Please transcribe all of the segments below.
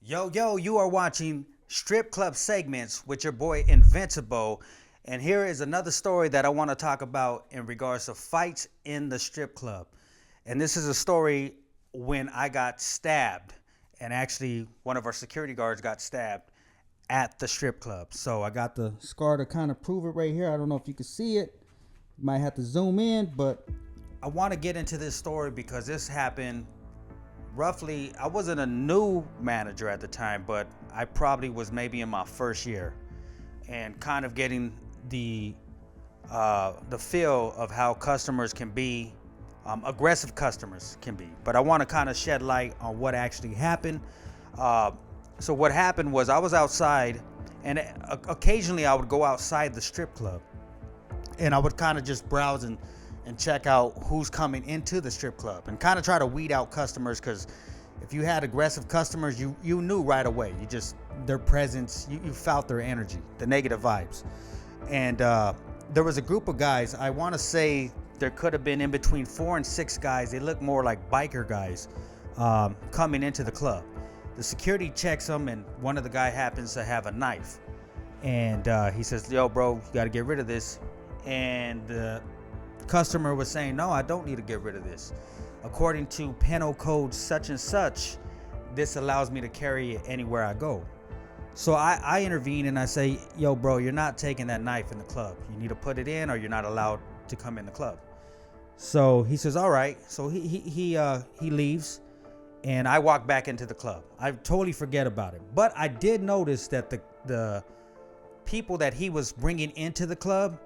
Yo, you are watching Strip Club Segments with your boy Invincible. And here is another story that I want to talk about in regards to fights in the strip club. And this is a story when I got stabbed. And actually, one of our security guards got stabbed at the strip club. So I got the scar to kind of prove it right here. I don't know if you can see it. You might have to zoom in, but I want to get into this story because this happened roughly. I wasn't a new manager at the time, but I probably was maybe in my first year and kind of getting the feel of how customers can be, aggressive customers can be. But I want to kind of shed light on what actually happened. So what happened was I was outside, and occasionally I would go outside the strip club, and I would kind of just browse and check out who's coming into the strip club and kind of try to weed out customers, because if you had aggressive customers, you knew right away. You just, their presence, you felt their energy, the negative vibes. And there was a group of guys. I want to say there could have been in between 4 and 6 guys. They look more like biker guys coming into the club. The security checks them, and one of the guy happens to have a knife. And he says, "Yo, bro, you got to get rid of this." And the customer was saying, "No, I don't need to get rid of this. According to penal code such and such, this allows me to carry it anywhere I go." So I intervene and I say, "Yo, bro, you're not taking that knife in the club. You need to put it in, or you're not allowed to come in the club." So he says, "All right." So he leaves, and I walk back into the club. I totally forget about it, but I did notice that the people that he was bringing into the club,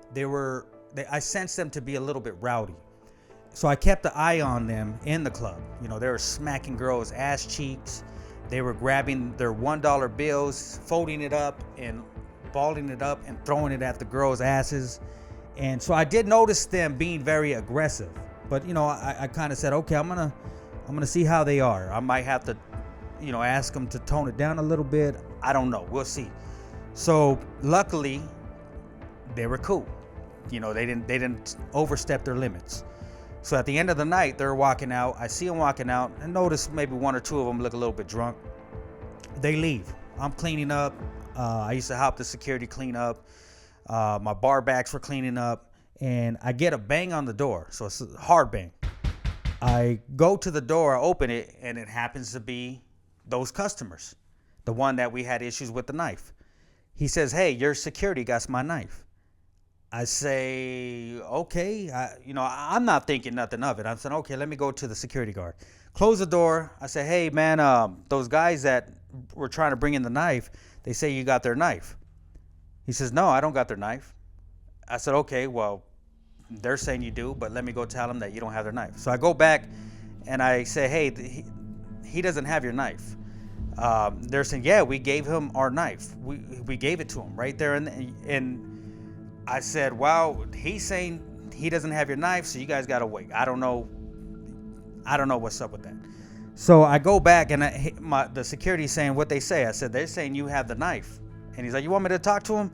I sensed them to be a little bit rowdy. So I kept an eye on them in the club. You know, they were smacking girls' ass cheeks. They were grabbing their $1 bills, folding it up and balling it up and throwing it at the girls' asses. And so I did notice them being very aggressive. But, you know, I kind of said, okay, I'm gonna see how they are. I might have to, you know, ask them to tone it down a little bit. I don't know. We'll see. So luckily, they were cool. You know, they didn't overstep their limits. So at the end of the night, they're walking out. I see them walking out and notice maybe 1 or 2 of them look a little bit drunk. They leave. I'm cleaning up. I used to help the security clean up. My bar backs were cleaning up, and I get a bang on the door. So it's a hard bang. I go to the door, I open it, and it happens to be those customers, the one that we had issues with the knife. He says, "Hey, your security got my knife." I say, okay, I'm not thinking nothing of it. I'm saying, okay, let me go to the security guard. Close the door. I say, "Hey, man, those guys that were trying to bring in the knife, they say you got their knife." He says, "No, I don't got their knife." I said, "Okay, well, they're saying you do, but let me go tell them that you don't have their knife." So I go back and I say, "Hey, he doesn't have your knife." They're saying, "Yeah, we gave him our knife. We gave it to him right there." And I said, "Well, he's saying he doesn't have your knife, so you guys gotta wait. I don't know what's up with that." So I go back and the security's saying what they say. I said, "They're saying you have the knife." And he's like, "You want me to talk to him?"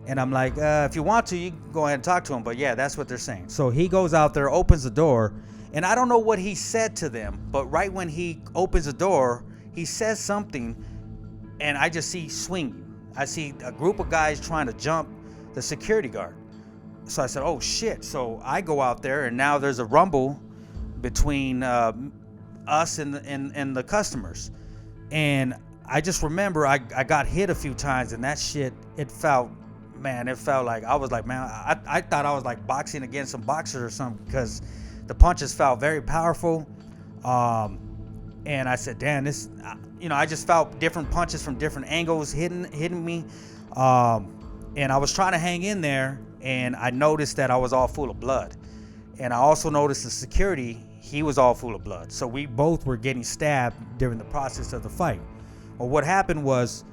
And I'm like, "If you want to, you can go ahead and talk to him. But yeah, that's what they're saying." So he goes out there, opens the door, and I don't know what he said to them, but right when he opens the door, he says something, and I just see swinging. I see a group of guys trying to jump the security guard. So I said, "Oh shit." So I go out there, and now there's a rumble between us and the customers. And I just remember I got hit a few times, and that shit, it felt like I was like, man, I thought I was like boxing against some boxers or something, because the punches felt very powerful. And I said, damn, this, I just felt different punches from different angles hitting me. And I was trying to hang in there, and I noticed that I was all full of blood. And I also noticed the security, he was all full of blood. So we both were getting stabbed during the process of the fight. Well, what happened was,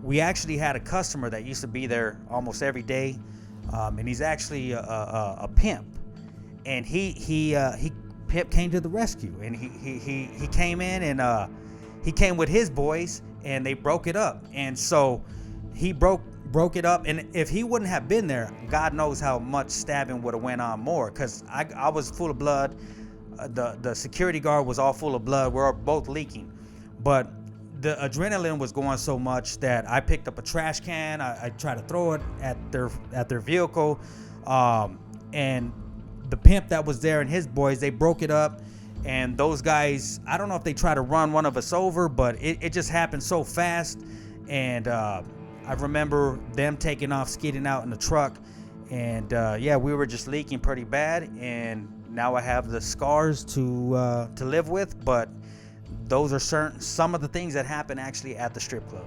we actually had a customer that used to be there almost every day. And he's actually a pimp. And Pimp came to the rescue, and he came in, and he came with his boys, and they broke it up. And so he broke it up, and if he wouldn't have been there, God knows how much stabbing would have went on more, because I was full of blood. The security guard was all full of blood. We're both leaking. But the adrenaline was going so much that I picked up a trash can. I tried to throw it at their vehicle, and the pimp that was there and his boys, they broke it up. And those guys, I don't know if they tried to run one of us over, but it just happened so fast. And I remember them taking off, skidding out in the truck. And yeah, we were just leaking pretty bad. And now I have the scars to live with. But those are some of the things that happen actually at the strip club.